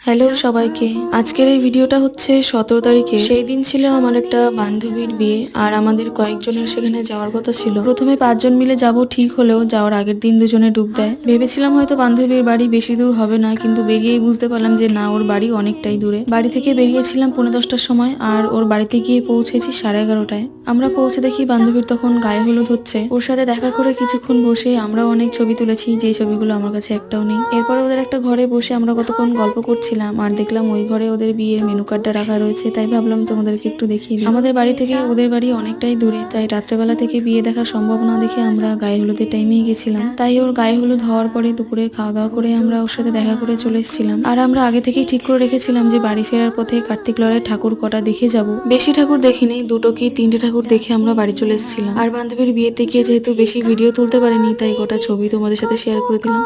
Hello সবাইকে। আজকের এই ভিডিওটা হচ্ছে 17 তারিখে। সেই দিন ছিল আমার একটা বান্ধবীর বিয়ে আর আমাদের কয়েকজনের সেখানে যাওয়ার কথা ছিল। প্রথমে 5 জন মিলে যাব ঠিক হলেও যাওয়ার আগের দিন দুজনে ডুব দেয়। ভেবেছিলাম হয়তো বান্ধবীর বাড়ি বেশি দূর হবে না, কিন্তু বেরিয়েই বুঝতে পারলাম যে না, ওর বাড়ি অনেকটাই দূরে। বাড়ি থেকে বেরিয়েছিলাম 10:45টার সময় আর ওর বাড়িতে গিয়ে পৌঁছেছি 11:30টায়। আমরা পৌঁছে দেখি বান্ধবীর তখন গায়ে হলুদ হচ্ছে। ওর সাথে দেখা করে কিছুক্ষণ বসে আমরাও অনেক ছবি তুলেছি, যে ছবিগুলো আমার কাছে একটাও নেই। এরপরে ওদের একটা ঘরে বসে আমরা কতক্ষণ গল্প করছিলাম আর দেখলাম ওই ঘরে ওদের বিয়ের মেনু কার্ডটা রাখা রয়েছে, তাই ভাবলাম তোমাদেরকে একটু দেখিয়ে দিই। আমাদের বাড়ি থেকে ওদের বাড়ি অনেকটাই দূরে, তাই রাত্রেবেলা থেকে বিয়ে দেখা সম্ভব না দেখে আমরা গায়ে হলুদের টাইমেই গেছিলাম। তাই ওর গায়ে হলুদ হওয়ার পরে দুপুরে খাওয়া দাওয়া করে আমরা ওর সাথে দেখা করে চলে এসেছিলাম। আর আমরা আগে থেকেই ঠিক করে রেখেছিলাম যে বাড়ি ফেরার পথে কার্তিক লড়াই ঠাকুর কটা দেখে যাব। বেশি ঠাকুর দেখিনি, 2টো কি 3টে ঠাকুর দেখে আমরা বাড়ি চলে এসেছিলাম। আর বান্ধবীর বিয়েতে গিয়ে যেহেতু বেশি ভিডিও তুলতে পারিনি, তাই গোটা ছবি তোমাদের সাথে শেয়ার করে দিলাম।